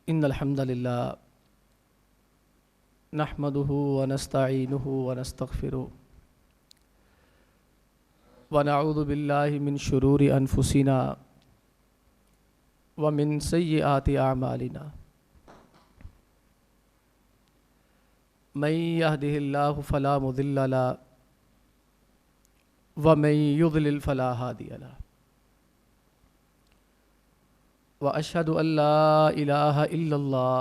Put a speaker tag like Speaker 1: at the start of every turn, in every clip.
Speaker 1: ان الحمد للہ نحمده ونستعینه ونستغفره ونعوذ باللہ من شرور انفسنا ومن سیئات اعمالنا من يهده الله فلا مضل له ومن يضلل فلا هادي له وأشهد أن لا إله إلا الله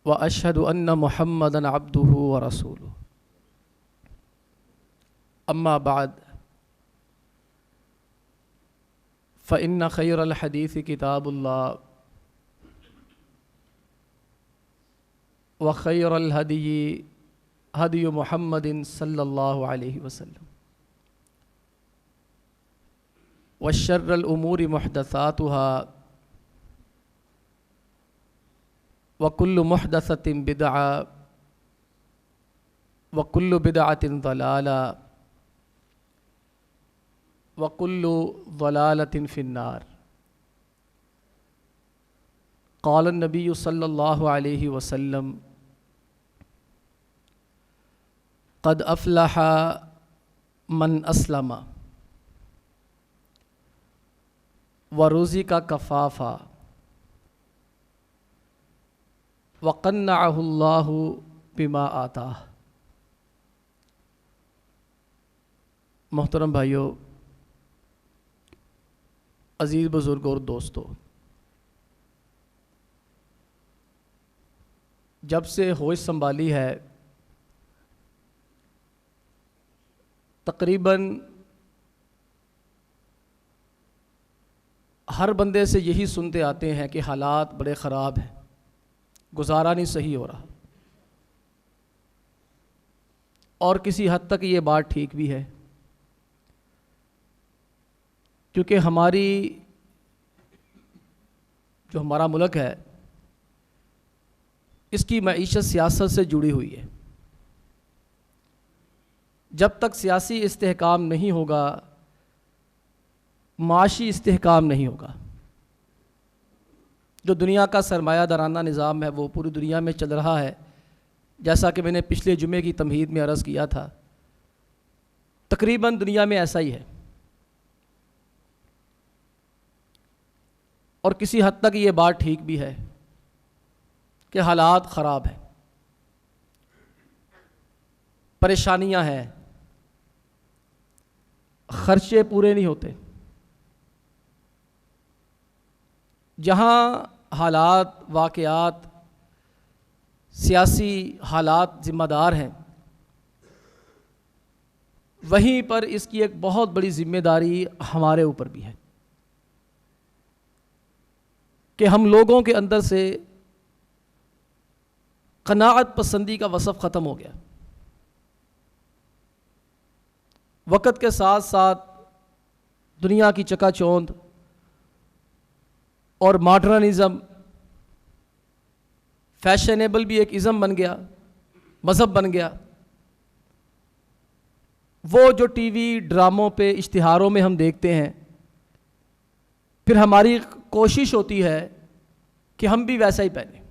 Speaker 1: وأشهد أن محمدًا عبده ورسوله أما بعد فإن خير الحديث كتاب الله وخير الهدي هدي محمد صلى الله عليه وسلم وشر الأمور محدثاتها وكل محدثة بدعة وكل بدعة ضلالة وكل ضلالة في النار. قال النبي صلى الله عليه وسلم قد أفلح من أسلم ورزق کفافا وقنعه اللہ بما آتاہ. محترم بھائیو، عزیز بزرگ اور دوستو، جب سے ہوش سنبھالی ہے تقریباً ہر بندے سے یہی سنتے آتے ہیں کہ حالات بڑے خراب ہیں، گزارا نہیں صحیح ہو رہا، اور کسی حد تک یہ بات ٹھیک بھی ہے، کیونکہ ہمارا ملک ہے اس کی معیشت سیاست سے جڑی ہوئی ہے. جب تک سیاسی استحکام نہیں ہوگا معاشی استحکام نہیں ہوگا. جو دنیا کا سرمایہ دارانہ نظام ہے وہ پوری دنیا میں چل رہا ہے، جیسا کہ میں نے پچھلے جمعے کی تمہید میں عرض کیا تھا، تقریباً دنیا میں ایسا ہی ہے، اور کسی حد تک یہ بات ٹھیک بھی ہے کہ حالات خراب ہیں، پریشانیاں ہیں، خرچے پورے نہیں ہوتے. جہاں حالات، واقعات، سیاسی حالات ذمہ دار ہیں، وہیں پر اس کی ایک بہت بڑی ذمہ داری ہمارے اوپر بھی ہے کہ ہم لوگوں کے اندر سے قناعت پسندی کا وصف ختم ہو گیا. وقت کے ساتھ ساتھ دنیا کی چکا چوند اور ماڈرنزم، فیشنیبل بھی ایک ازم بن گیا، مذہب بن گیا. وہ جو ٹی وی ڈراموں پہ، اشتہاروں میں ہم دیکھتے ہیں، پھر ہماری کوشش ہوتی ہے کہ ہم بھی ویسا ہی پہنیں.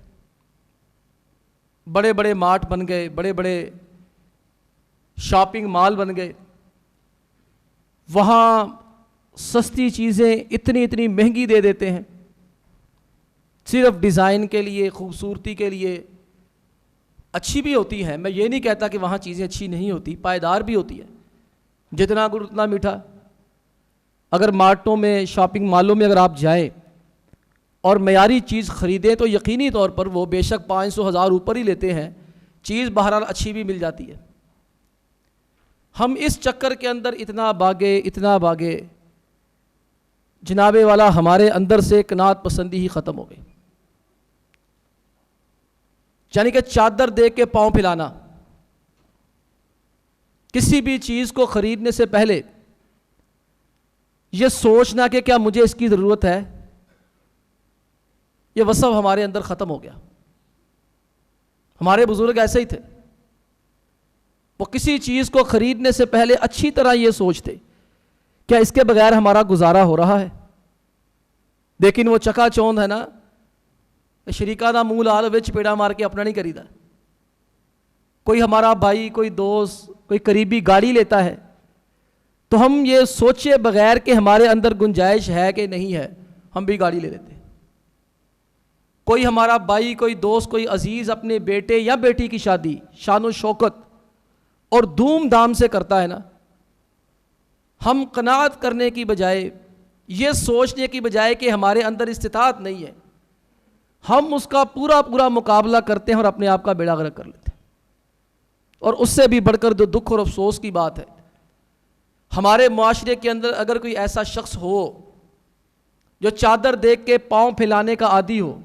Speaker 1: بڑے بڑے مارٹ بن گئے، بڑے بڑے شاپنگ مال بن گئے، وہاں سستی چیزیں اتنی مہنگی دے دیتے ہیں صرف ڈیزائن کے لیے، خوبصورتی کے لیے. اچھی بھی ہوتی ہیں، میں یہ نہیں کہتا کہ وہاں چیزیں اچھی نہیں ہوتی، پائیدار بھی ہوتی ہے، جتنا گڑ اتنا میٹھا. اگر مارٹوں میں، شاپنگ مالوں میں اگر آپ جائیں اور معیاری چیز خریدیں تو یقینی طور پر وہ بے شک 500,000 اوپر ہی لیتے ہیں، چیز بہرحال اچھی بھی مل جاتی ہے. ہم اس چکر کے اندر اتنا باغے جناب والا، ہمارے اندر سے قناعت پسندی ہی ختم ہو گئی. یعنی کہ چادر دیکھ کے پاؤں پھیلانا، کسی بھی چیز کو خریدنے سے پہلے یہ سوچنا کہ کیا مجھے اس کی ضرورت ہے، یہ وصف ہمارے اندر ختم ہو گیا. ہمارے بزرگ ایسے ہی تھے، وہ کسی چیز کو خریدنے سے پہلے اچھی طرح یہ سوچتے کیا اس کے بغیر ہمارا گزارا ہو رہا ہے. لیکن وہ چکا چوند ہے نا، شریکہ دا منہ لال وچ پیڑا مار کے اپنا نہیں کریدا۔ کوئی ہمارا بھائی، کوئی دوست، کوئی قریبی گاڑی لیتا ہے تو ہم یہ سوچے بغیر کہ ہمارے اندر گنجائش ہے کہ نہیں ہے، ہم بھی گاڑی لے لیتے ہیں۔ کوئی ہمارا بھائی، کوئی دوست، کوئی عزیز اپنے بیٹے یا بیٹی کی شادی شان و شوکت اور دھوم دھام سے کرتا ہے نا، ہم قناعت کرنے کی بجائے، یہ سوچنے کی بجائے کہ ہمارے اندر استطاعت نہیں ہے، ہم اس کا پورا پورا مقابلہ کرتے ہیں اور اپنے آپ کا بیڑا غرق کر لیتے ہیں۔ اور اس سے بھی بڑھ کر جو دکھ اور افسوس کی بات ہے، ہمارے معاشرے کے اندر اگر کوئی ایسا شخص ہو جو چادر دیکھ کے پاؤں پھیلانے کا عادی ہو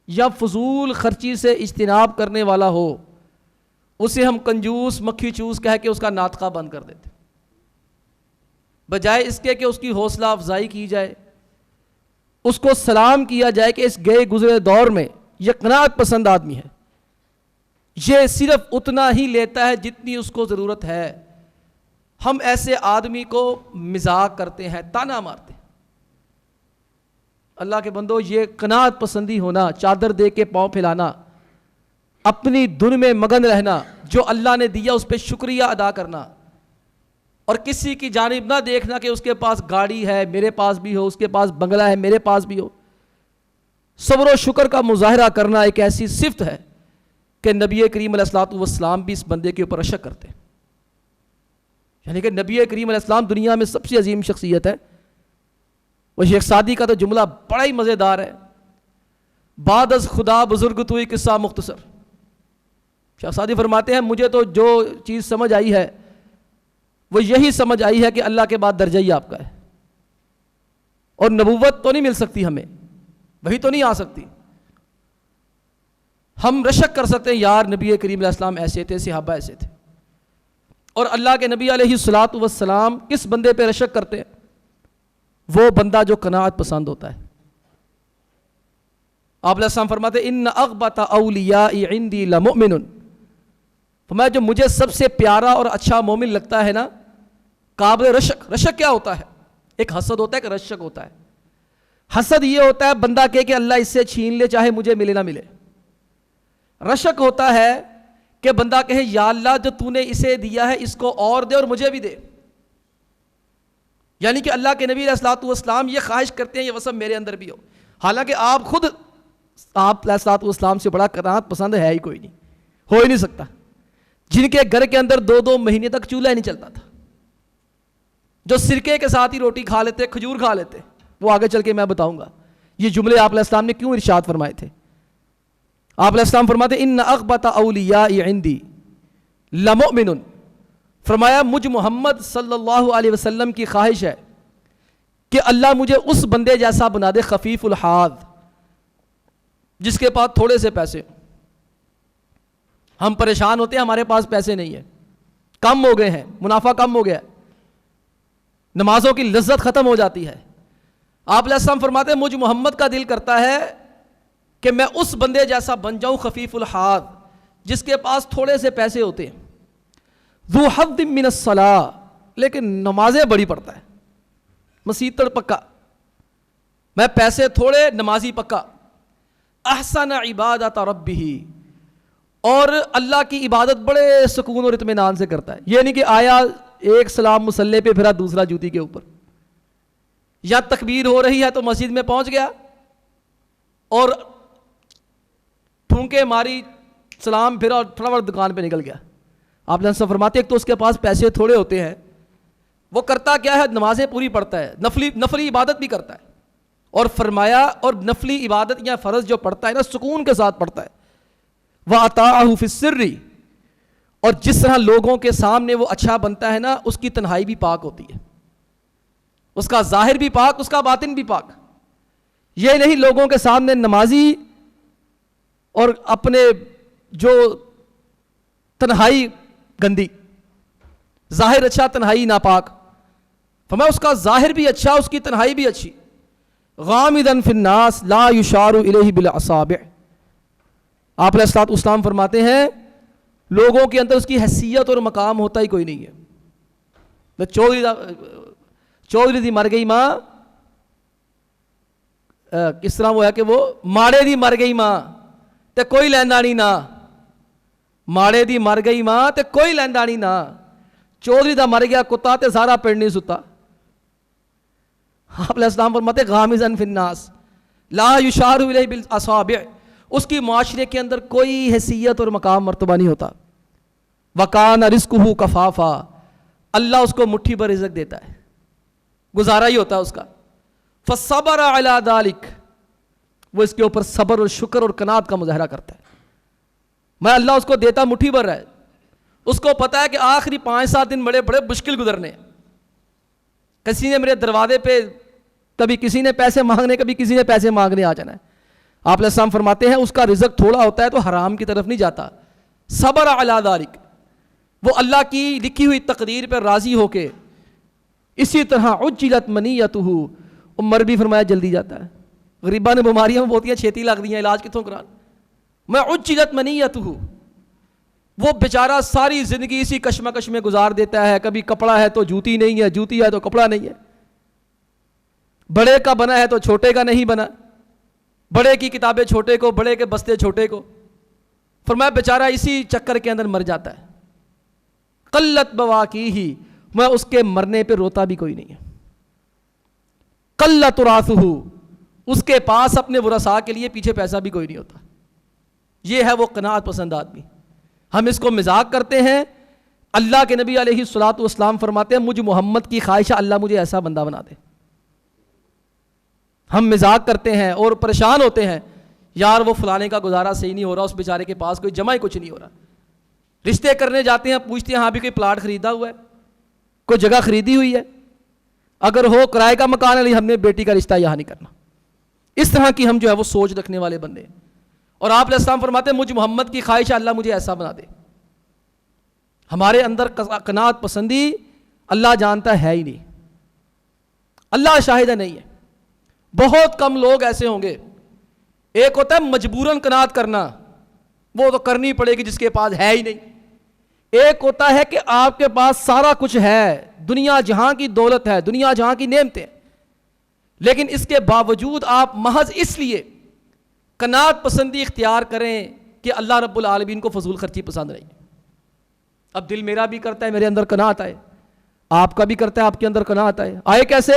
Speaker 1: یا فضول خرچی سے اجتناب کرنے والا ہو، اسے ہم کنجوس مکھی چوس کہہ کے اس کا ناطقہ بند کر دیتے، بجائے اس کے کہ اس کی حوصلہ افزائی کی جائے، اس کو سلام کیا جائے کہ اس گئے گزرے دور میں یہ قناعت پسند آدمی ہے، یہ صرف اتنا ہی لیتا ہے جتنی اس کو ضرورت ہے۔ ہم ایسے آدمی کو مذاق کرتے ہیں، تانا مارتے ہیں۔ اللہ کے بندو، یہ قناعت پسندی ہونا، چادر دے کے پاؤں پھیلانا، اپنی دھن میں مگن رہنا، جو اللہ نے دیا اس پہ شکریہ ادا کرنا، اور کسی کی جانب نہ دیکھنا کہ اس کے پاس گاڑی ہے میرے پاس بھی ہو، اس کے پاس بنگلہ ہے میرے پاس بھی ہو۔ صبر و شکر کا مظاہرہ کرنا ایک ایسی صفت ہے کہ نبی کریم علیہ الصلوۃ والسلام بھی اس بندے کے اوپر اشک کرتے ہیں۔ یعنی کہ نبی کریم علیہ السلام دنیا میں سب سے عظیم شخصیت ہے۔ وہ شیخ سعدی کا تو جملہ بڑا ہی مزیدار ہے، بعد از خدا بزرگ توئی قصہ مختصر۔ شیخ سعدی فرماتے ہیں مجھے تو جو چیز سمجھ آئی ہے وہ یہی سمجھ آئی ہے کہ اللہ کے بعد درجہ ہی آپ کا ہے، اور نبوت تو نہیں مل سکتی ہمیں، وہی تو نہیں آ سکتی۔ ہم رشک کر سکتے ہیں یار نبی کریم علیہ السلام ایسے تھے، صحابہ ایسے تھے، اور اللہ کے نبی علیہ الصلوۃ والسلام کس بندے پہ رشک کرتے ہیں؟ وہ بندہ جو قناعت پسند ہوتا ہے۔ آپ علیہ السلام فرماتے ان اغبط اولیاء عندی لمؤمن، فرمایا جو مجھے سب سے پیارا اور اچھا مومن لگتا ہے نا، قابل رشک۔ رشک کیا ہوتا ہے؟ ایک حسد ہوتا ہے، ایک رشک ہوتا ہے۔ حسد یہ ہوتا ہے بندہ کہے کہ اللہ اس سے چھین لے چاہے مجھے ملے نہ ملے۔ رشک ہوتا ہے کہ بندہ کہے یا اللہ جو تو نے اسے دیا ہے اس کو اور دے اور مجھے بھی دے۔ یعنی کہ اللہ کے نبی علیہ الصلوۃ والسلام یہ خواہش کرتے ہیں یہ وصف میرے اندر بھی ہو، حالانکہ آپ خود آپ علیہ الصلوۃ والسلام سے بڑا قناعت پسند ہے ہی کوئی نہیں، ہو ہی نہیں سکتا۔ جن کے گھر کے اندر 2-2 مہینے تک چولہا نہیں چلتا تھا، جو سرکے کے ساتھ ہی روٹی کھا لیتے، کھجور کھا لیتے، وہ آگے چل کے میں بتاؤں گا یہ جملے آپ علیہ السلام نے کیوں ارشاد فرمائے تھے۔ آپ علیہ السلام فرماتے ان اغبط اولیاء عندی لمؤمن، فرمایا مجھ محمد صلی اللہ علیہ وسلم کی خواہش ہے کہ اللہ مجھے اس بندے جیسا بنا دے خفیف الحاظ، جس کے پاس تھوڑے سے پیسے۔ ہم پریشان ہوتے ہیں ہمارے پاس پیسے نہیں ہیں، کم ہو گئے ہیں، منافع کم ہو گیا، نمازوں کی لذت ختم ہو جاتی ہے۔ آپ علیہ السلام فرماتے ہیں مجھ محمد کا دل کرتا ہے کہ میں اس بندے جیسا بن جاؤں خفیف الحاظ، جس کے پاس تھوڑے سے پیسے ہوتے ہیں، ذو حظ من الصلاۃ، لیکن نمازیں بڑی پڑھتا ہے، مسیتڑ پکا، میں پیسے تھوڑے نمازی پکا، احسن عبادت ربہ، اور اللہ کی عبادت بڑے سکون اور اطمینان سے کرتا ہے۔ یہ نہیں کہ آیا ایک سلام مصلے پہ پھرا دوسرا جوتی کے اوپر، یا تکبیر ہو رہی ہے تو مسجد میں پہنچ گیا اور ٹھونکے ماری، سلام پھرا اور تھوڑا بڑا دکان پہ نکل گیا۔ آپ نے فرماتے ایک تو اس کے پاس پیسے تھوڑے ہوتے ہیں، وہ کرتا کیا ہے؟ نمازیں پوری پڑھتا ہے، نفلی عبادت بھی کرتا ہے، اور فرمایا اور نفلی عبادت یا فرض جو پڑھتا ہے نا سکون کے ساتھ پڑھتا ہے۔ وَأَطَاعَهُ فِي السِّرِّ، اور جس طرح لوگوں کے سامنے وہ اچھا بنتا ہے نا، اس کی تنہائی بھی پاک ہوتی ہے، اس کا ظاہر بھی پاک، اس کا باطن بھی پاک۔ یہ نہیں لوگوں کے سامنے نمازی اور اپنے جو تنہائی گندی، ظاہر اچھا تنہائی ناپاک، فرمایا اس کا ظاہر بھی اچھا اس کی تنہائی بھی اچھی۔ غامداً فی الناس لا یشار الیہ بالاصابع، آپ علیہ الصلوۃ والسلام فرماتے ہیں لوگوں کے اندر اس کی حیثیت اور مقام ہوتا ہی کوئی نہیں ہے۔ چودھری دی مر گئی ماں، کس طرح وہ ہے کہ وہ ماڑے دی مر گئی ماں تے کوئی لیندا نہیں نا، ماڑے دی مر گئی ماں تے کوئی لیندا نہیں نا، چودھری دا مر گیا کتا تے سارا پنڈ نہیں ستا. آپ علیہ السلام فرماتے غامزن فی الناس لا یشار الیہ بالاصابع، اس کی معاشرے کے اندر کوئی حیثیت اور مقام مرتبہ نہیں ہوتا. وکان رزقہ کفافا، اللہ اس کو مٹھی بھر رزق دیتا ہے، گزارا ہی ہوتا ہے اس کا. فصبر علی ذلک، وہ اس کے اوپر صبر اور شکر اور قناعت کا مظاہرہ کرتا ہے. میں اللہ اس کو دیتا مٹھی بھر رہا ہے، اس کو پتا ہے کہ آخری 5-7 دن بڑے بڑے مشکل گزرنے. کسی نے میرے دروازے پہ کبھی کسی نے پیسے مانگنے، کبھی کسی نے پیسے مانگنے آ جانا ہے. آپ علیہ السلام فرماتے ہیں اس کا رزق تھوڑا ہوتا ہے تو حرام کی طرف نہیں جاتا. صبر علی ذلک، وہ اللہ کی لکھی ہوئی تقدیر پر راضی ہو کے. اسی طرح عجلت منیتہ، عمر بھی فرمایا جلدی جاتا ہے. غریباں نے بیماریاں ہوتی ہیں چھیتی لگ دی ہیں، علاج کتوں کران. میں عجلت منیتہ، وہ بیچارہ ساری زندگی اسی کشمکش میں گزار دیتا ہے. کبھی کپڑا ہے تو جوتی نہیں ہے، جوتی ہے تو کپڑا نہیں ہے، بڑے کا بنا ہے تو چھوٹے کا نہیں بنا، بڑے کی کتابیں چھوٹے کو، بڑے کے بستے چھوٹے کو. فرمایا بیچارہ اسی چکر کے اندر مر جاتا ہے. قلت بواقیہ، میں اس کے مرنے پہ روتا بھی کوئی نہیں ہے. قلت تراثہ، اس کے پاس اپنے ورثاء کے لیے پیچھے پیسہ بھی کوئی نہیں ہوتا. یہ ہے وہ قناعت پسند آدمی. ہم اس کو مذاق کرتے ہیں. اللہ کے نبی علیہ الصلوۃ والسلام فرماتے ہیں مجھ محمد کی خواہش ہے اللہ مجھے ایسا بندہ بنا دے. ہم مذاق کرتے ہیں اور پریشان ہوتے ہیں، یار وہ فلانے کا گزارا صحیح نہیں ہو رہا، اس بیچارے کے پاس کوئی جمع ہی کچھ نہیں ہو رہا. رشتے کرنے جاتے ہیں، پوچھتے ہیں ہاں بھی کوئی پلاٹ خریدا ہوا ہے، کوئی جگہ خریدی ہوئی ہے، اگر ہو کرائے کا مکان ہے، ہم نے بیٹی کا رشتہ یہاں نہیں کرنا. اس طرح کی ہم جو ہے وہ سوچ رکھنے والے بندے ہیں. اور آپ علیہ السلام فرماتے ہیں مجھ محمد کی خواہش ہے اللہ مجھے ایسا بنا دے. ہمارے اندر قناعت پسندی اللہ جانتا ہے ہی نہیں، اللہ شاہد ہے نہیں ہے. بہت کم لوگ ایسے ہوں گے. ایک ہوتا ہے مجبوراً قناعت کرنا، وہ تو کرنی پڑے گی جس کے پاس ہے ہی نہیں. ایک ہوتا ہے کہ آپ کے پاس سارا کچھ ہے، دنیا جہاں کی دولت ہے، دنیا جہاں کی نعمتیں، لیکن اس کے باوجود آپ محض اس لیے قناعت پسندی اختیار کریں کہ اللہ رب العالمین کو فضول خرچی پسند نہیں. اب دل میرا بھی کرتا ہے میرے اندر قناعت آئے، آپ کا بھی کرتا ہے آپ کے اندر قناعت آئے. آئے کیسے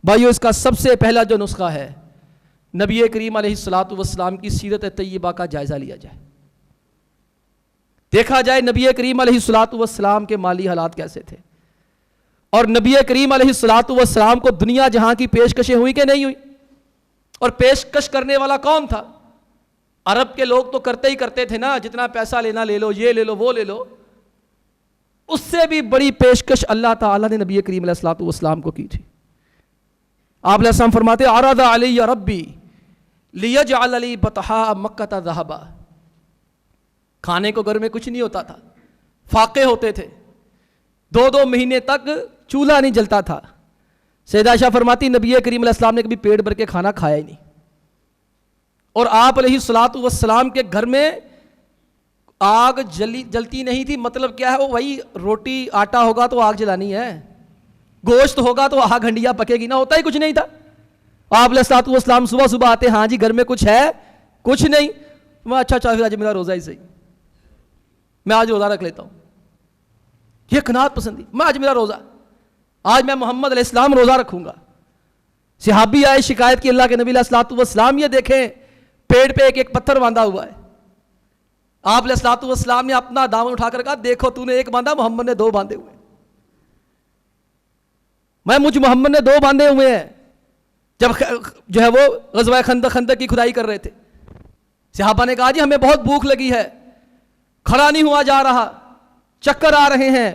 Speaker 1: بھائیو؟ اس کا سب سے پہلا جو نسخہ ہے، نبی کریم علیہ الصلوۃ والسلام کی سیرت طیبہ کا جائزہ لیا جائے. دیکھا جائے نبی کریم علیہ الصلوۃ والسلام کے مالی حالات کیسے تھے، اور نبی کریم علیہ الصلوۃ والسلام کو دنیا جہاں کی پیشکشیں ہوئی کہ نہیں ہوئی، اور پیشکش کرنے والا کون تھا؟ عرب کے لوگ تو کرتے ہی کرتے تھے نا، جتنا پیسہ لینا لے لو، یہ لے لو وہ لے لو. اس سے بھی بڑی پیشکش اللہ تعالیٰ نے نبی کریم علیہ الصلوۃ والسلام کو کی تھی. آپ علیہ السلام فرماتے عرض علی ربی لیجعل لی بطحاء مکۃ ذہبا. کھانے کو گھر میں کچھ نہیں ہوتا تھا، فاقے ہوتے تھے، 2 مہینے تک چولہا نہیں جلتا تھا. سیدہ عائشہ فرماتی نبی کریم علیہ السلام نے کبھی پیٹ بھر کے کھانا کھایا ہی نہیں. اور آپ علیہ الصلوۃ والسلام کے گھر میں آگ جلتی نہیں تھی. مطلب کیا ہے؟ وہ وہی روٹی آٹا ہوگا تو آگ جلانی ہے، گوشت ہوگا تو آگ ہنڈیا پکے گی نا، ہوتا ہی کچھ نہیں تھا. آپ علیہ الصلوۃ والسلام صبح صبح آتے، ہاں جی گھر میں کچھ ہے؟ کچھ نہیں. میں اچھا پھر آج میرا روزہ ہی صحیح، میں آج روزہ رکھ لیتا ہوں. یہ قناعت پسندی، میں آج میرا روزہ، آج میں محمد علیہ السلام روزہ رکھوں گا. صحابی آئے شکایت کی اللہ کے نبی علیہ الصلوۃ والسلام یہ دیکھیں پیڑ پہ ایک پتھر باندھا ہوا ہے. آپ علیہ الصلوۃ والسلام نے اپنا دامن اٹھا کر کہا دیکھو تو نے ایک باندھا، محمد نے 2 باندھے ہوئے. میں مجھ محمد نے 2 باندھے ہوئے ہیں. جب جو ہے وہ غزوہ خندق کی کھدائی کر رہے تھے، صحابہ نے کہا جی ہمیں بہت بھوک لگی ہے، کھڑا نہیں ہوا جا رہا، چکر آ رہے ہیں،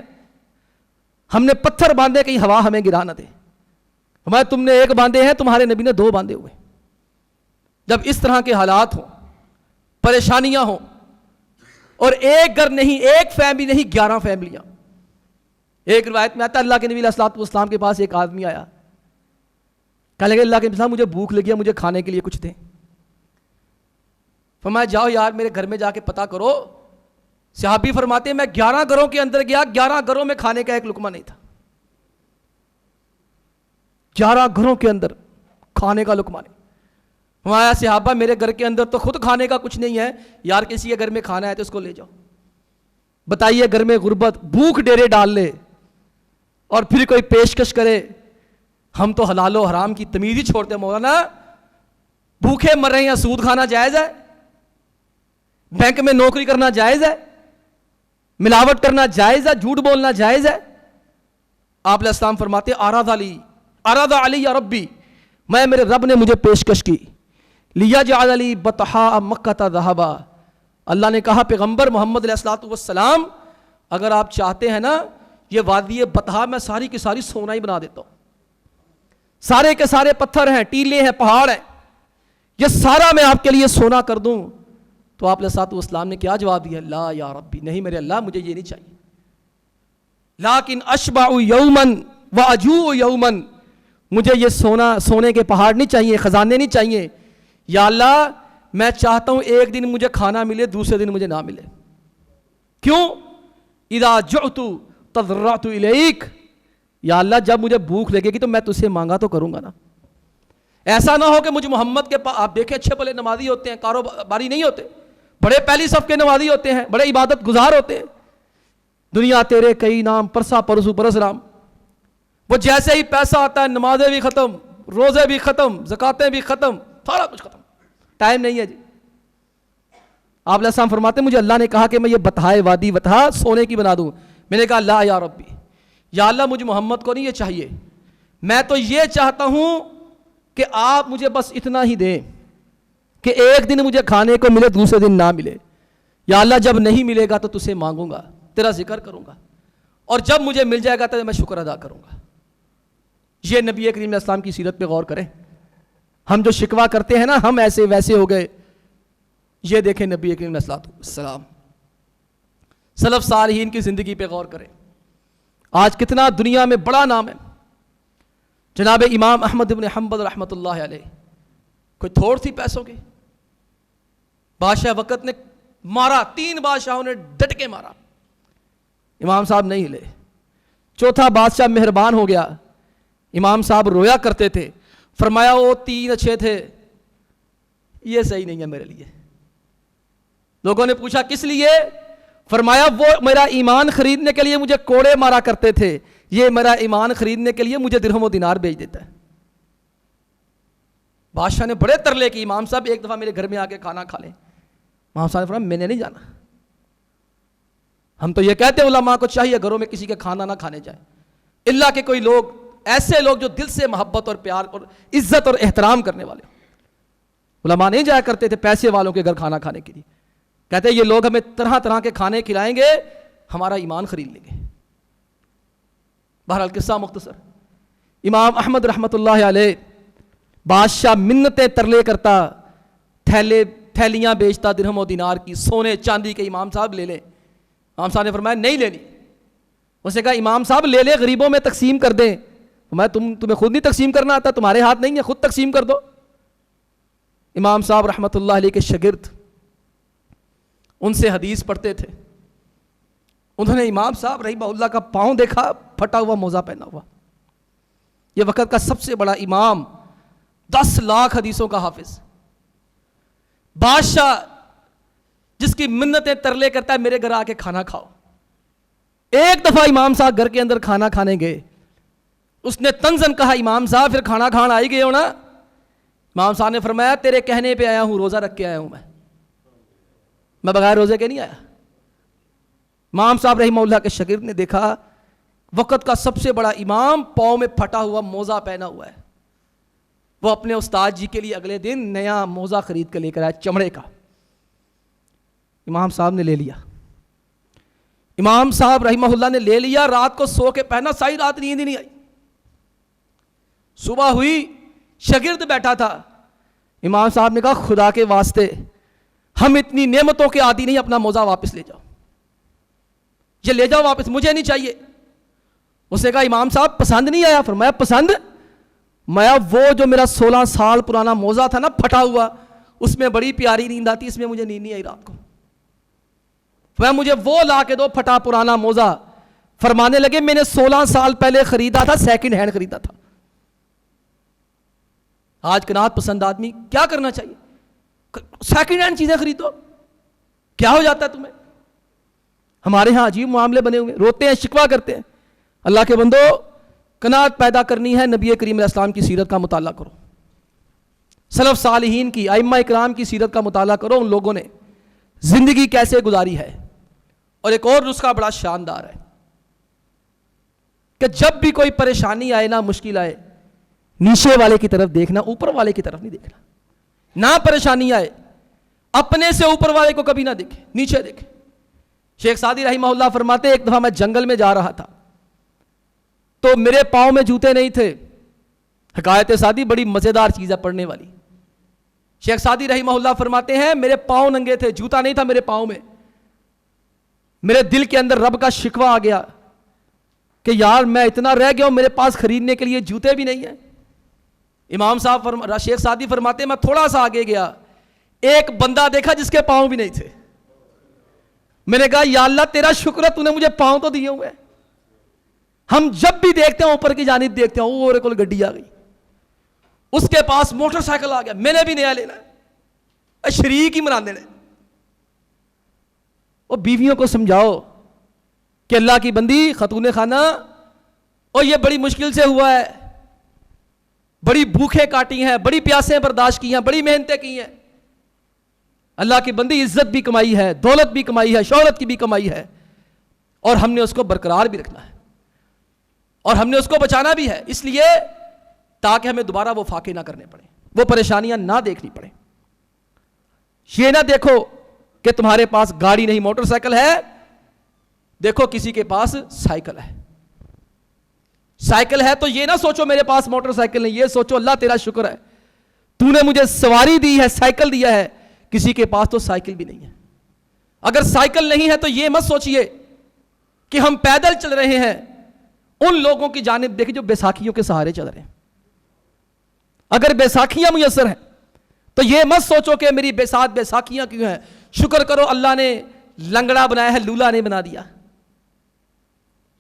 Speaker 1: ہم نے پتھر باندھے کہیں ہوا ہمیں گرا نہ دے. ہمارے تم نے 1 باندھے ہیں، تمہارے نبی نے 2 باندھے ہوئے. جب اس طرح کے حالات ہوں، پریشانیاں ہوں، اور ایک گھر نہیں، ایک فیملی نہیں، 11 فیملیاں. ایک روایت میں آتا ہے اللہ کے نبی علیہ الصلوۃ والسلام کے پاس ایک آدمی آیا، کہنے لگے اللہ کے نبی صاحب مجھے بھوک لگی ہے، مجھے کھانے کے لیے کچھ دیں. فرمایا جاؤ یار میرے گھر میں جا کے پتہ کرو. صحابی فرماتے ہیں میں 11 گھروں کے اندر گیا، 11 گھروں میں کھانے کا ایک لقمہ نہیں تھا. 11 گھروں کے اندر کھانے کا لقمہ نہیں. ہمارا صحابہ میرے گھر کے اندر تو خود کھانے کا کچھ نہیں ہے، یار کسی کے گھر میں کھانا ہے تو اس کو لے جاؤ. بتائیے گھر میں غربت، بھوک ڈیرے ڈال لے اور پھر کوئی پیشکش کرے. ہم تو حلال و حرام کی تمیز ہی چھوڑتے ہیں. مولانا بھوکے مر رہے ہیں، سود کھانا جائز ہے؟ بینک میں نوکری کرنا جائز ہے؟ ملاوٹ کرنا جائز ہے؟ جھوٹ بولنا جائز ہے؟ آپ علیہ السلام فرماتے اراد علی یا ربی، میں میرے رب نے مجھے پیشکش کی، لیجعل علی بطحاء مکہ ذہبا. اللہ نے کہا پیغمبر محمد علیہ الصلوۃ والسلام اگر آپ چاہتے ہیں نا یہ وادی بطحاء میں ساری کی ساری سونا ہی بنا دیتا ہوں. سارے کے سارے پتھر ہیں، ٹیلے ہیں، پہاڑ ہیں، یہ سارا میں آپ کے لیے سونا کر دوں. تو آپ علیہ الصلوۃ والسلام نے کیا جواب دیا؟ لا یا ربی، نہیں میرے اللہ مجھے یہ نہیں چاہیے. لیکن اشبع یوما واجوع یوما، مجھے یہ سونے کے پہاڑ نہیں چاہیے، خزانے نہیں چاہیے. یا اللہ میں چاہتا ہوں ایک دن مجھے کھانا ملے، دوسرے دن مجھے نہ ملے. کیوں؟ اذا جعت تضرعت الیک، یا اللہ جب مجھے بھوک لگے گی تو میں تجھ سے مانگا تو کروں گا نا. ایسا نہ ہو کہ مجھے محمد کے پاس، آپ دیکھیں اچھے بھلے نمازی ہوتے ہیں، کاروباری نہیں ہوتے، بڑے پہلی صف کے نمازی ہوتے ہیں، بڑے عبادت گزار ہوتے ہیں. دنیا تیرے کئی نام، پرسا پرسو پرس رام. وہ جیسے ہی پیسہ آتا ہے نمازیں بھی ختم، روزے بھی ختم، زکاتیں بھی ختم، سارا کچھ ختم، ٹائم نہیں ہے جی. آپ علیہ السلام فرماتے ہیں مجھے اللہ نے کہا کہ میں یہ بطحائے وادی بطحا سونے کی بنا دوں. میں نے کہا لا یا ربی، یا اللہ مجھے محمد کو نہیں یہ چاہیے، میں تو یہ چاہتا ہوں کہ آپ مجھے بس اتنا ہی دیں کہ ایک دن مجھے کھانے کو ملے، دوسرے دن نہ ملے. یا اللہ جب نہیں ملے گا تو تجھ سے مانگوں گا، تیرا ذکر کروں گا، اور جب مجھے مل جائے گا تو میں شکر ادا کروں گا. یہ نبی کریم علیہ السلام کی سیرت پہ غور کریں. ہم جو شکوہ کرتے ہیں نا ہم ایسے ویسے ہو گئے، یہ دیکھیں نبی کریم علیہ السلام، سلف صالحین کی زندگی پہ غور کریں. آج کتنا دنیا میں بڑا نام ہے. جناب امام احمد بن حنبل رحمۃ اللہ علیہ، کوئی تھوڑ تھی پیسوں کی. بادشاہ وقت نے مارا، 3 بادشاہوں نے ڈٹ کے مارا، امام صاحب نہیں ہلے. چوتھا بادشاہ مہربان ہو گیا، امام صاحب رویا کرتے تھے، فرمایا وہ 3 اچھے تھے، یہ صحیح نہیں ہے میرے لیے. لوگوں نے پوچھا کس لیے؟ فرمایا وہ میرا ایمان خریدنے کے لیے مجھے کوڑے مارا کرتے تھے، یہ میرا ایمان خریدنے کے لیے مجھے درہم و دینار بھیج دیتا ہے. بادشاہ نے بڑے ترلے کی، امام صاحب ایک دفعہ میرے گھر میں آ کے کھانا کھا لیں. امام صاحب نے فرمایا میں نے نہیں جانا. ہم تو یہ کہتے ہیں علماء کو چاہیے گھروں میں کسی کے کھانا نہ کھانے جائے، اللہ کہ کوئی لوگ ایسے لوگ جو دل سے محبت اور پیار اور عزت اور احترام کرنے والے. علماء نہیں جایا کرتے تھے پیسے والوں کے گھر کھانا کھانے کے لیے، کہتے ہیں یہ لوگ ہمیں طرح طرح کے کھانے کھلائیں گے، ہمارا ایمان خرید لیں گے. بہرحال قصہ مختصر، امام احمد رحمۃ اللہ علیہ، بادشاہ منتیں ترلے کرتا، تھیلیاں بیچتا درہم و دینار کی، سونے چاندی کے، امام صاحب لے لیں. امام صاحب نے فرمایا نہیں لینی. اس نے کہا امام صاحب لے لے، غریبوں میں تقسیم کر دیں. تمہیں خود نہیں تقسیم کرنا آتا، تمہارے ہاتھ نہیں ہے، خود تقسیم کر دو. امام صاحب رحمۃ اللہ علیہ کے شاگرد ان سے حدیث پڑھتے تھے. انہوں نے امام صاحب رحمہ اللہ کا پاؤں دیکھا، پھٹا ہوا موزہ پہنا ہوا. یہ وقت کا سب سے بڑا امام، 10 لاکھ حدیثوں کا حافظ، بادشاہ جس کی منتیں ترلے کرتا ہے میرے گھر آ کے کھانا کھاؤ. ایک دفعہ امام صاحب گھر کے اندر کھانا کھانے گئے، اس نے طنزاً کہا امام صاحب پھر کھانا کھان آئی گئے ہو نا؟ امام صاحب نے فرمایا تیرے کہنے پہ آیا ہوں، روزہ رکھ کے آیا ہوں، میں بغیر روزے کے نہیں آیا. امام صاحب رحمہ اللہ کے شاگرد نے دیکھا وقت کا سب سے بڑا امام پاؤں میں پھٹا ہوا موزہ پہنا ہوا ہے. وہ اپنے استاد جی کے لیے اگلے دن نیا موزہ خرید کر لے کر آیا، چمڑے کا. امام صاحب نے لے لیا، امام صاحب رحمہ اللہ نے لے لیا، رات کو سو کے پہنا، ساری رات نیند ہی نہیں آئی. صبح ہوئی، شاگرد بیٹھا تھا. امام صاحب نے کہا خدا کے واسطے ہم اتنی نعمتوں کے عادی نہیں، اپنا موزہ واپس لے جاؤ، یہ لے جاؤ واپس، مجھے نہیں چاہیے. اس نے کہا امام صاحب پسند نہیں آیا؟ فرمایا پسند؟ میں وہ جو میرا 16 سال پرانا موزہ تھا نا پھٹا ہوا، اس میں بڑی پیاری نیند آتی، اس میں مجھے نیند نہیں آئی رات کو. میں مجھے وہ لا کے دو پھٹا پرانا موزہ. فرمانے لگے میں نے 16 سال پہلے خریدا تھا، سیکنڈ ہینڈ خریدا تھا. آج قناعت پسند آدمی کیا کرنا چاہیے؟ سیکنڈ ہینڈ چیزیں خریدو، کیا ہو جاتا ہے تمہیں؟ ہمارے ہاں عجیب معاملے بنے ہوئے، روتے ہیں، شکوہ کرتے ہیں۔ اللہ کے بندو، قناعت پیدا کرنی ہے، نبی کریم علیہ السلام کی سیرت کا مطالعہ کرو، سلف صالحین کی، ائمہ اکرام کی سیرت کا مطالعہ کرو، ان لوگوں نے زندگی کیسے گزاری ہے۔ اور ایک اور نسخہ بڑا شاندار ہے کہ جب بھی کوئی پریشانی آئے نہ مشکل آئے، نیچے والے کی طرف دیکھنا، اوپر والے کی طرف نہیں دیکھنا۔ نہ پریشانی آئے اپنے سے اوپر والے کو کبھی نہ دیکھے، نیچے دیکھے۔ شیخ سعدی رحمہ اللہ فرماتے ایک دفعہ میں جنگل میں جا رہا تھا تو میرے پاؤں میں جوتے نہیں تھے۔ حکایت سعدی بڑی مزیدار چیز ہے پڑھنے والی۔ شیخ سعدی رحمہ اللہ فرماتے ہیں میرے پاؤں ننگے تھے، جوتا نہیں تھا میرے پاؤں میں۔ میرے دل کے اندر رب کا شکوہ آ گیا کہ یار میں اتنا رہ گیا ہوں، میرے پاس خریدنے کے لیے جوتے بھی نہیں ہیں۔ امام صاحب شیخ سعدی فرماتے ہیں میں تھوڑا سا آگے گیا، ایک بندہ دیکھا جس کے پاؤں بھی نہیں تھے۔ میں نے کہا یا اللہ تیرا شکر ہے، تو نے مجھے پاؤں تو دیے ہوئے۔ ہم جب بھی دیکھتے ہیں اوپر کی جانب دیکھتے ہیں، اور کوئی گڈی آ گئی، اس کے پاس موٹر سائیکل آ گیا، میں نے بھی نیا لینا ہے، شریک ہی مرانے نے۔ اور بیویوں کو سمجھاؤ کہ اللہ کی بندی خاتون خانہ، اور یہ بڑی مشکل سے ہوا ہے، بڑی بھوکیں کاٹی ہیں، بڑی پیاسیں برداشت کی ہیں، بڑی محنتیں کی ہیں، اللہ کی بندی عزت بھی کمائی ہے، دولت بھی کمائی ہے، شہرت کی بھی کمائی ہے، اور ہم نے اس کو برقرار بھی رکھنا ہے، اور ہم نے اس کو بچانا بھی ہے، اس لیے تاکہ ہمیں دوبارہ وہ فاقے نہ کرنے پڑے، وہ پریشانیاں نہ دیکھنی پڑے۔ یہ نہ دیکھو کہ تمہارے پاس گاڑی نہیں، موٹر سائیکل ہے، دیکھو کسی کے پاس سائیکل ہے۔ سائیکل ہے تو یہ نہ سوچو میرے پاس موٹر سائیکل نہیں، یہ سوچو اللہ تیرا شکر ہے، تو نے مجھے سواری دی ہے، سائیکل دیا ہے۔ کسی کے پاس تو سائیکل بھی نہیں ہے۔ اگر سائیکل نہیں ہے تو یہ مت سوچئے کہ ہم پیدل چل رہے ہیں، ان لوگوں کی جانب دیکھیں جو بیساکھیوں کے سہارے چل رہے ہیں۔ اگر بیساکھیاں میسر ہیں تو یہ مت سوچو کہ میری بیساکھیاں کیوں ہیں، شکر کرو اللہ نے لنگڑا بنایا ہے، لولا نہیں بنا دیا۔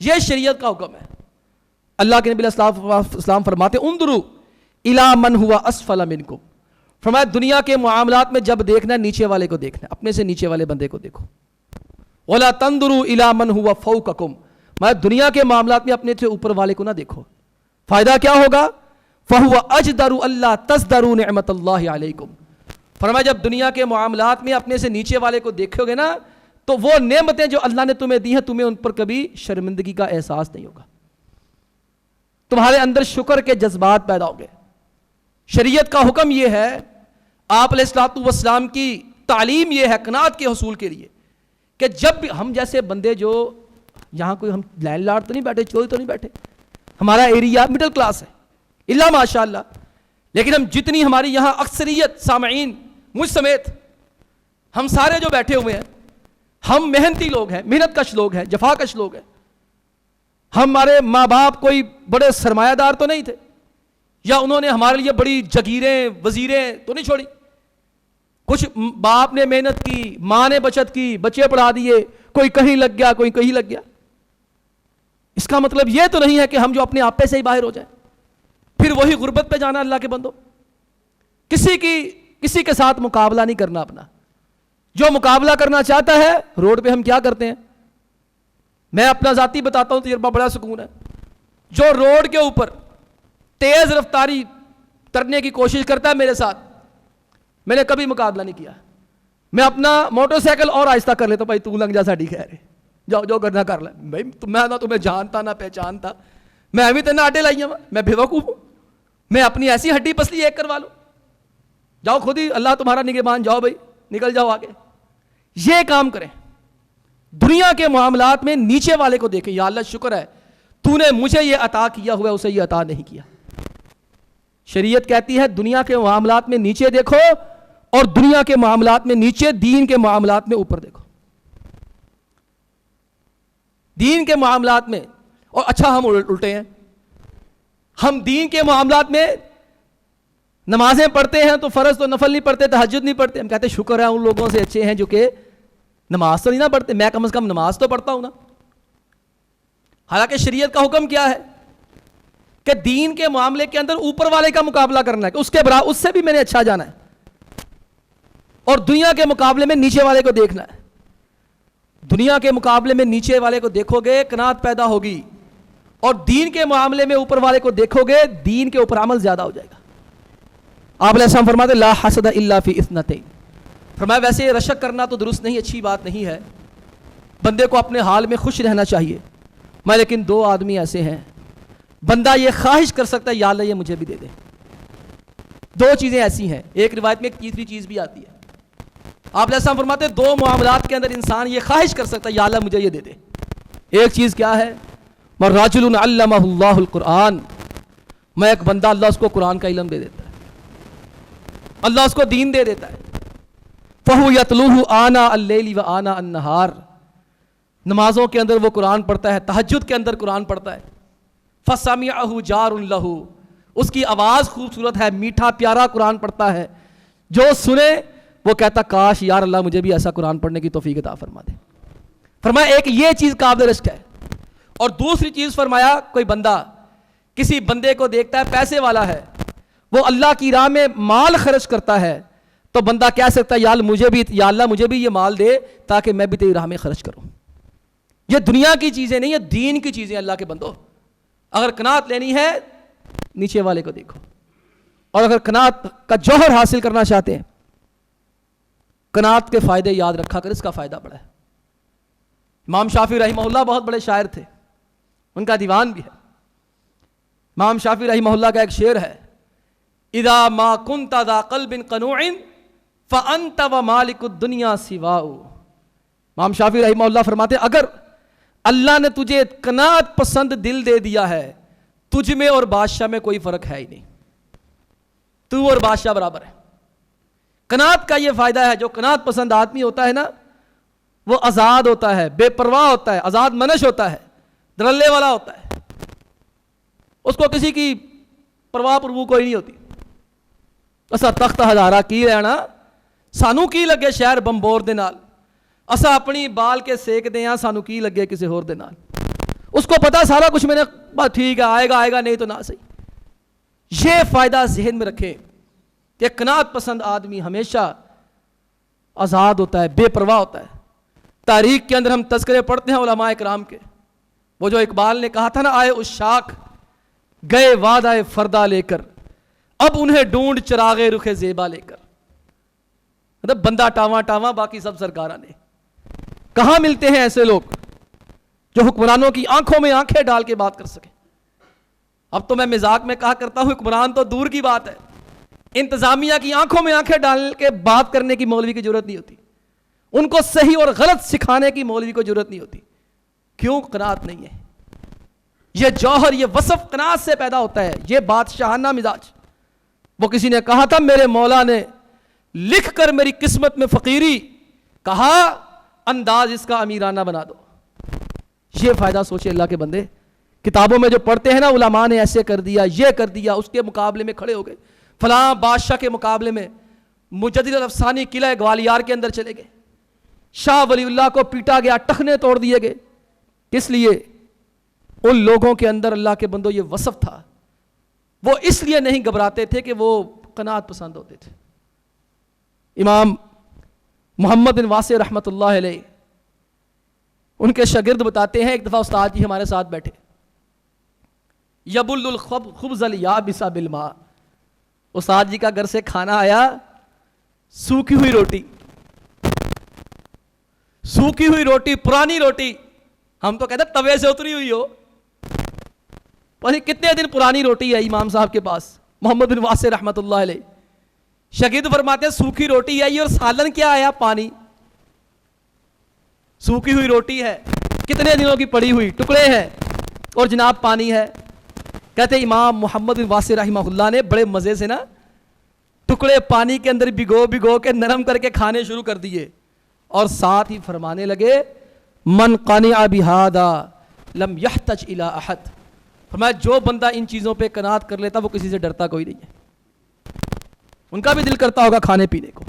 Speaker 1: یہ شریعت کا حکم ہے۔ اللہ کے نبی علیہ السلام فرماتے انظروا الی من هو اسفل منکم، فرمایا دنیا کے معاملات میں جب دیکھنا ہے نیچے والے کو دیکھنا ہے، اپنے سے نیچے والے بندے کو دیکھو۔ ولا تنظروا الی من هو فوقکم، میں دنیا کے معاملات میں اپنے سے اوپر والے کو نہ دیکھو۔ فائدہ کیا ہوگا؟ فہو اجدر اللہ تزدروا نعمت اللہ علیکم، فرمایا جب دنیا کے معاملات میں اپنے سے نیچے والے کو دیکھو گے نا تو وہ نعمتیں جو اللہ نے تمہیں دی ہیں تمہیں ان پر کبھی شرمندگی کا احساس نہیں ہوگا، تمہارے اندر شکر کے جذبات پیدا ہوں گے۔ شریعت کا حکم یہ ہے، آپ علیہ الصلوۃ والسلام کی تعلیم یہ ہے قناعت کے حصول کے لیے کہ جب بھی ہم جیسے بندے جو یہاں کوئی ہم لینڈ لارڈ تو نہیں بیٹھے، چوری تو نہیں بیٹھے، ہمارا ایریا مڈل کلاس ہے اللہ ماشاء اللہ، لیکن ہم جتنی ہماری یہاں اکثریت سامعین مجھ سمیت ہم سارے جو بیٹھے ہوئے ہیں، ہم محنتی لوگ ہیں، محنت کش لوگ ہیں، جفا کش لوگ ہیں۔ ہمارے ماں باپ کوئی بڑے سرمایہ دار تو نہیں تھے، یا انہوں نے ہمارے لیے بڑی جگیریں وزیریں تو نہیں چھوڑی۔ کچھ باپ نے محنت کی، ماں نے بچت کی، بچے پڑھا دیے، کوئی کہیں لگ گیا، کوئی کہیں لگ گیا۔ اس کا مطلب یہ تو نہیں ہے کہ ہم جو اپنے آپے سے ہی باہر ہو جائیں، پھر وہی غربت پہ جانا۔ اللہ کے بندو، کسی کے ساتھ مقابلہ نہیں کرنا اپنا۔ جو مقابلہ کرنا چاہتا ہے، روڈ پہ ہم کیا کرتے ہیں، میں اپنا ذاتی بتاتا ہوں، تجربہ بڑا سکون ہے۔ جو روڈ کے اوپر تیز رفتاری کرنے کی کوشش کرتا ہے میرے ساتھ، میں نے کبھی مقابلہ نہیں کیا۔ میں اپنا موٹر سائیکل اور آہستہ کر لیتا ہوں، بھائی تو لنگ جا ساڑی خیر ہے، جاؤ جو کرنا کر لیں۔ بھائی میں نہ تمہیں جانتا نہ پہچانتا، میں ابھی تک نہ آٹے لائی ہوں، میں بے وقوف ہوں، میں اپنی ایسی ہڈی پسلی ایک کروا لوں، جاؤ خود ہی اللہ تمہارا نگہبان، جاؤ بھائی نکل جاؤ آگے۔ یہ کام کریں، دنیا کے معاملات میں نیچے والے کو دیکھیں، یا اللہ شکر ہے تو نے مجھے یہ عطا کیا ہوا ہے، اسے یہ عطا نہیں کیا۔ شریعت کہتی ہے دنیا کے معاملات میں نیچے دیکھو، اور دنیا کے معاملات میں نیچے، دین کے معاملات میں اوپر دیکھو۔ دین کے معاملات میں، اور اچھا ہم الٹے ہیں، ہم دین کے معاملات میں نمازیں پڑھتے ہیں تو فرض تو نفل نہیں پڑھتے، تہجد نہیں پڑھتے، ہم کہتے ہیں شکر ہے ان لوگوں سے اچھے ہیں جو کہ نماز تو نہیں نہ پڑھتے، میں کم از کم نماز تو پڑھتا ہوں نا۔ حالانکہ شریعت کا حکم کیا ہے کہ دین کے معاملے کے اندر اوپر والے کا مقابلہ کرنا ہے کہ اس سے بھی میں نے اچھا جانا ہے، اور دنیا کے مقابلے میں نیچے والے کو دیکھنا ہے. دنیا کے مقابلے میں نیچے والے کو دیکھو گے قناعت پیدا ہوگی، اور دین کے معاملے میں اوپر والے کو دیکھو گے دین کے اوپر عمل زیادہ ہو جائے گا. آپ علیہ السلام فرماتے لا حسد الا فی اثنتین. فرمایا ویسے رشک کرنا تو درست نہیں، اچھی بات نہیں ہے، بندے کو اپنے حال میں خوش رہنا چاہیے. میں لیکن دو آدمی ایسے ہیں بندہ یہ خواہش کر سکتا ہے یا اللہ یہ مجھے بھی دے دے. دو چیزیں ایسی ہیں، ایک روایت میں ایک تیسری چیز بھی آتی ہے. آپ علیہ السلام فرماتے دو معاملات کے اندر انسان یہ خواہش کر سکتا ہے یا اللہ مجھے یہ دے دے. ایک چیز کیا ہے؟ رجل علمہ اللہ القرآن، میں ایک بندہ اللہ اس کو قرآن کا علم دے دیتا ہے، اللہ اس کو دین دے دیتا ہے. فہو یتلوہ آناء اللیل و آناء النہار، نمازوں کے اندر وہ قرآن پڑھتا ہے، تہجد کے اندر قرآن پڑھتا ہے. فسمعہ جار لہ، اس کی آواز خوبصورت ہے، میٹھا پیارا قرآن پڑھتا ہے، جو سنے وہ کہتا کاش یار اللہ مجھے بھی ایسا قرآن پڑھنے کی توفیق عطا فرما دے. فرمایا ایک یہ چیز قابل رشک ہے. اور دوسری چیز فرمایا کوئی بندہ کسی بندے کو دیکھتا ہے پیسے والا ہے، وہ اللہ کی راہ میں مال خرچ کرتا ہے، تو بندہ کہہ سکتا ہے یا اللہ مجھے بھی یہ مال دے تاکہ میں بھی تیری راہ میں خرچ کروں. یہ دنیا کی چیزیں نہیں، یہ دین کی چیزیں. اللہ کے بندو اگر قناعت لینی ہے نیچے والے کو دیکھو، اور اگر قناعت کا جوہر حاصل کرنا چاہتے ہیں قناعت کے فائدے یاد رکھا کر، اس کا فائدہ بڑا ہے. امام شافعی رحمہ اللہ بہت بڑے شاعر تھے، ان کا دیوان بھی ہے. امام شافعی رحمہ اللہ کا ایک شعر ہے اذا ما كنت ذا قلب قنوع فانت ومالک الدنیا سواء. امام شافعی رحمہ اللہ فرماتے اگر اللہ نے تجھے قناعت پسند دل دے دیا ہے، تجھ میں اور بادشاہ میں کوئی فرق ہے ہی نہیں، تو اور بادشاہ برابر ہے. قناعت کا یہ فائدہ ہے، جو قناعت پسند آدمی ہوتا ہے نا وہ آزاد ہوتا ہے، بے پرواہ ہوتا ہے، آزاد منش ہوتا ہے، دھڑلے والا ہوتا ہے، اس کو کسی کی پرواہ پرو کوئی نہیں ہوتی. اسا تخت ہزارہ کی رہنا سانو کی لگے شہر بمبور دے نال، اسا اپنی بال کے سیک دے ہاں سانو کی لگے کسی اور دے نال. اس کو پتا سارا کچھ میں نے بس ٹھیک ہے آئے گا نہیں تو نہ صحیح. یہ فائدہ ذہن میں رکھیں کہ قناعت پسند آدمی ہمیشہ آزاد ہوتا ہے، بے پرواہ ہوتا ہے. تاریخ کے اندر ہم تذکرے پڑھتے ہیں علماء کرام کے، وہ جو اقبال نے کہا تھا نا آئے عشاق گئے وعدہ فردا لے کر، اب انہیں ڈھونڈ چراغے رخ زیبا لے کر. مطلب بندہ ٹاواں باقی سب سرکارہ نے. کہاں ملتے ہیں ایسے لوگ جو حکمرانوں کی آنکھوں میں آنکھیں ڈال کے بات کر سکیں. اب تو میں مذاق میں کہا کرتا ہوں حکمران تو دور کی بات ہے، انتظامیہ کی آنکھوں میں آنکھیں ڈال کے بات کرنے کی مولوی کی ضرورت نہیں ہوتی، ان کو صحیح اور غلط سکھانے کی مولوی کو ضرورت نہیں ہوتی. کیوں؟ قناعت نہیں ہے. یہ جوہر، یہ وصف قناعت سے پیدا ہوتا ہے، یہ بادشاہانہ مزاج. وہ کسی نے کہا تھا میرے مولا نے لکھ کر میری قسمت میں فقیری، کہا انداز اس کا امیرانہ بنا دو. یہ فائدہ سوچے اللہ کے بندے. کتابوں میں جو پڑھتے ہیں نا علماء نے ایسے کر دیا، یہ کر دیا، اس کے مقابلے میں کھڑے ہو گئے، فلاں بادشاہ کے مقابلے میں مجدد الافسانی قلعہ گوالیار کے اندر چلے گئے، شاہ ولی اللہ کو پیٹا گیا، ٹخنے توڑ دیے گئے. کس لیے؟ ان لوگوں کے اندر اللہ کے بندوں یہ وصف تھا. وہ اس لیے نہیں گھبراتے تھے کہ وہ قناعت پسند ہوتے تھے. امام محمد بن واسع رحمۃ اللہ علیہ ان کے شاگرد بتاتے ہیں ایک دفعہ استاد جی ہمارے ساتھ بیٹھے، یبل الخبز الیابس بالماء. استاد جی کا گھر سے کھانا آیا، سوکھی ہوئی روٹی پرانی روٹی، ہم تو کہتے ہیں توے سے اتری ہوئی ہو. کتنے دن پرانی روٹی ہے امام صاحب کے پاس، محمد بن واسع رحمۃ اللہ علیہ. شاگرد فرماتے ہیں سوکھی روٹی آئی اور سالن کیا آیا؟ پانی. سوکھی ہوئی روٹی ہے، کتنے دنوں کی پڑی ہوئی، ٹکڑے ہیں، اور جناب پانی ہے. کہتے امام محمد بن واسع رحمہ اللہ نے بڑے مزے سے نا ٹکڑے پانی کے اندر بھگو کے نرم کر کے کھانے شروع کر دیے، اور ساتھ ہی فرمانے لگے من قنع بہذا لم یحتج الی احد. فرمایا جو بندہ ان چیزوں پہ قناعت کر لیتا وہ کسی سے ڈرتا کوئی نہیں ہے. ان کا بھی دل کرتا ہوگا کھانے پینے کو.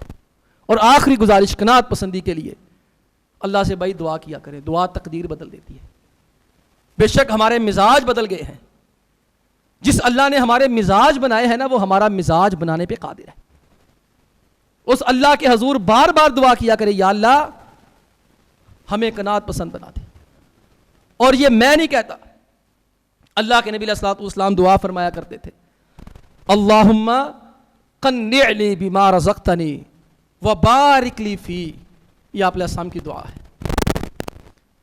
Speaker 1: اور آخری گزارش قناعت پسندی کے لیے اللہ سے بھائی دعا کیا کریں، دعا تقدیر بدل دیتی ہے. بے شک ہمارے مزاج بدل گئے ہیں، جس اللہ نے ہمارے مزاج بنائے ہیں نا، وہ ہمارا مزاج بنانے پہ قادر ہے. اس اللہ کے حضور بار بار دعا کیا کرے، یا اللہ ہمیں قناعت پسند بنا دے. اور یہ میں نہیں کہتا، اللہ کے نبی علیہ الصلوۃ والسلام دعا فرمایا کرتے تھے، اللہم قنعنی بما رزقتنی وبارک لی فی. یہ آپ علیہ السلام کی دعا ہے.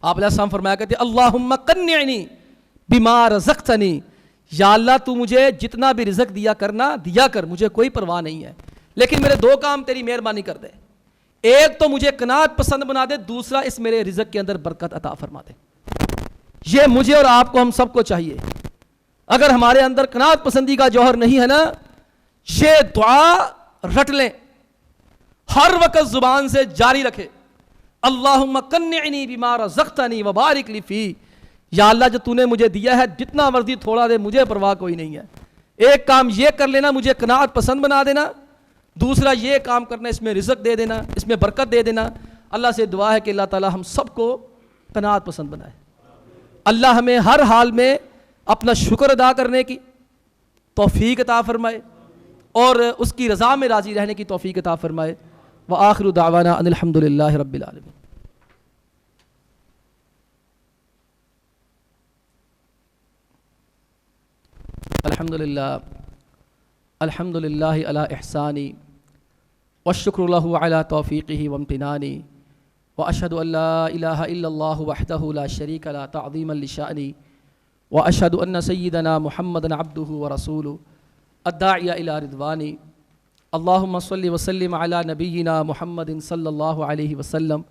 Speaker 1: آپ علیہ السلام فرمایا کرتے اللہم قنعنی بما رزقتنی، یا اللہ تو مجھے جتنا بھی رزق دیا کر، مجھے کوئی پرواہ نہیں ہے، لیکن میرے دو کام تیری مہربانی کر دے. ایک تو مجھے قناعت پسند بنا دے، دوسرا اس میرے رزق کے اندر برکت عطا فرما دے. یہ مجھے اور آپ کو، ہم سب کو چاہیے. اگر ہمارے اندر قناعت پسندی کا جوہر نہیں ہے نا، یہ دعا رٹ لیں، ہر وقت زبان سے جاری رکھے، اللہم قنعنی بما رزقتنی وبارک لی فی. یا اللہ جو تو نے مجھے دیا ہے جتنا مرضی تھوڑا دے، مجھے پرواہ کوئی نہیں ہے. ایک کام یہ کر لینا، مجھے قناعت پسند بنا دینا. دوسرا یہ کام کرنا، اس میں رزق دے دینا، اس میں برکت دے دینا. اللہ سے دعا ہے کہ اللہ تعالی ہم سب کو قناعت پسند بنائے. اللہ ہمیں ہر حال میں اپنا شکر ادا کرنے کی توفیق عطا فرمائے اور اس کی رضا میں راضی رہنے کی توفیق عطا فرمائے. وآخر دعوانا ان الحمد للہ رب العالمین. الحمد للہ علی احسانی والشکر لہ علی توفیقہ وامتنانی واشہد ان لا الہ الا اللہ وحدہ لا شریک له تعظیما لشأنہ واشہد ان سیدنا محمدا عبدہ ورسولہ الداعی الی رضوانہ. اللہم صلی وسلم علی نبینا محمد صلی اللہ علیہ وسلم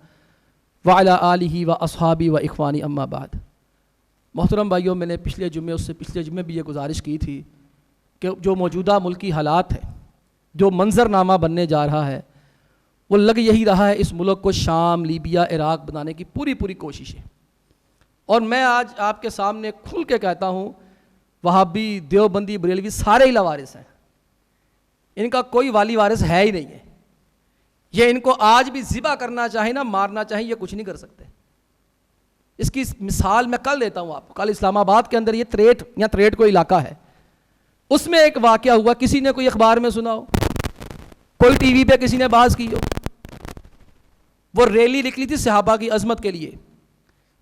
Speaker 1: وعلی آلہ واصحابہ واخوانی. اما بعد. محترم بھائیوں، میں نے پچھلے جمعے، اس سے پچھلے جمعے بھی یہ گزارش کی تھی کہ جو موجودہ ملکی حالات ہیں، جو منظر نامہ بننے جا رہا ہے، وہ لگ یہی رہا ہے اس ملک کو شام، لیبیا، عراق بنانے کی پوری کوشش ہے. اور میں آج آپ کے سامنے کھل کے کہتا ہوں، وہابی، دیوبندی، بریلوی سارے ہی لاوارث ہیں. ان کا کوئی والی وارث ہے ہی نہیں ہے. یہ ان کو آج بھی ذبح کرنا چاہے نا، مارنا چاہے، یہ کچھ نہیں کر سکتے. اس کی مثال میں کل دیتا ہوں آپ کو. کل اسلام آباد کے اندر یہ تریٹ کوئی علاقہ ہے، اس میں ایک واقعہ ہوا. کسی نے کوئی اخبار میں سنا ہو، کوئی ٹی وی پہ کسی نے بحث کی ہو. وہ ریلی نکلی تھی صحابہ کی عظمت کے لیے،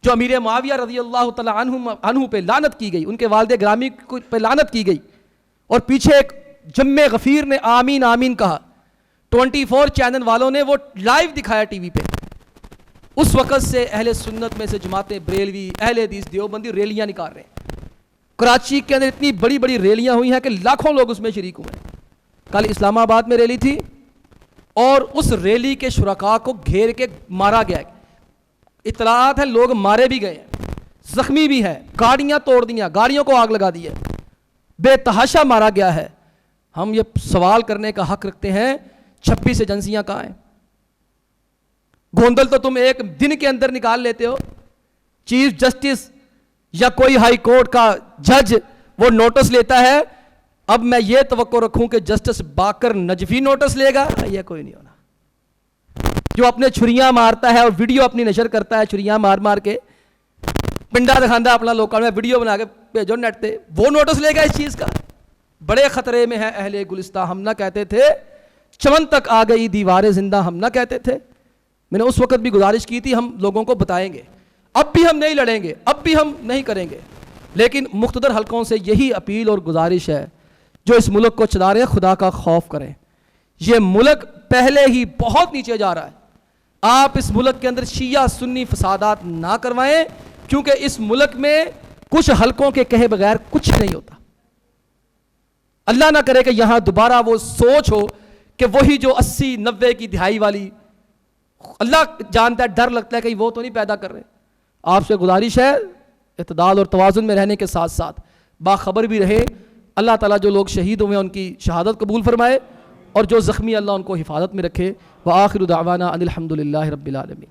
Speaker 1: جو امیر معاویہ رضی اللہ تعالی عنہ پہ لعنت کی گئی، ان کے والد گرامی پہ لعنت کی گئی، اور پیچھے ایک جم غفیر نے آمین آمین کہا. 24 چینل والوں نے وہ لائیو دکھایا ٹی وی پہ. اس وقت سے اہل سنت میں سے جماعتیں، بریلوی، اہل حدیث، دیوبندی ریلیاں نکال رہے ہیں. کراچی کے اندر اتنی بڑی ریلیاں ہوئی ہیں کہ لاکھوں لوگ اس میں شریک ہوئے. کل اسلام آباد میں ریلی تھی اور اس ریلی کے شرکاء کو گھیر کے مارا گیا. اطلاعات ہیں لوگ مارے بھی گئے ہیں، زخمی بھی ہیں، گاڑیاں توڑ دیا، گاڑیوں کو آگ لگا دی ہے، بے تحاشا مارا گیا ہے. ہم یہ سوال کرنے کا حق رکھتے ہیں 26 ایجنسیاں کہاں ہیں؟ گوندل تو تم ایک دن کے اندر نکال لیتے ہو. چیف جسٹس یا کوئی ہائی کورٹ کا جج وہ نوٹس لیتا ہے. اب میں یہ توقع رکھوں کہ جسٹس باقر نجفی نوٹس لے گا؟ یہ کوئی نہیں ہونا. جو اپنے چھریاں مارتا ہے اور ویڈیو اپنی نشر کرتا ہے، چھریاں مار کے پنڈا دکھاندہ اپنا لوکل میں ویڈیو بنا کے بھیجو نیٹ پہ، وہ نوٹس لے گا اس چیز کا؟ بڑے خطرے میں ہے اہل گلستہ. ہم نہ کہتے تھے چمن تک آ گئی دیوار زندہ، ہم نہ کہتے تھے. میں نے اس وقت بھی گزارش کی تھی، ہم لوگوں کو بتائیں گے. اب بھی ہم نہیں لڑیں گے، اب بھی ہم نہیں کریں گے، لیکن مقتدر حلقوں سے یہی اپیل اور گزارش ہے جو اس ملک کو چلا رہے ہیں، خدا کا خوف کریں. یہ ملک پہلے ہی بہت نیچے جا رہا ہے. آپ اس ملک کے اندر شیعہ سنی فسادات نہ کروائیں، کیونکہ اس ملک میں کچھ حلقوں کے کہے بغیر کچھ نہیں ہوتا. اللہ نہ کرے کہ یہاں دوبارہ وہ سوچ ہو کہ وہی جو 80-90 کی دہائی والی، اللہ جانتا ہے، ڈر لگتا ہے کہ وہ تو نہیں پیدا کر رہے. آپ سے گزارش ہے اعتدال اور توازن میں رہنے کے ساتھ ساتھ باخبر بھی رہے. اللہ تعالیٰ جو لوگ شہید ہوئے ان کی شہادت قبول فرمائے، اور جو زخمی اللہ ان کو حفاظت میں رکھے. وآخر دعوانا ان الحمد للہ رب العالمین.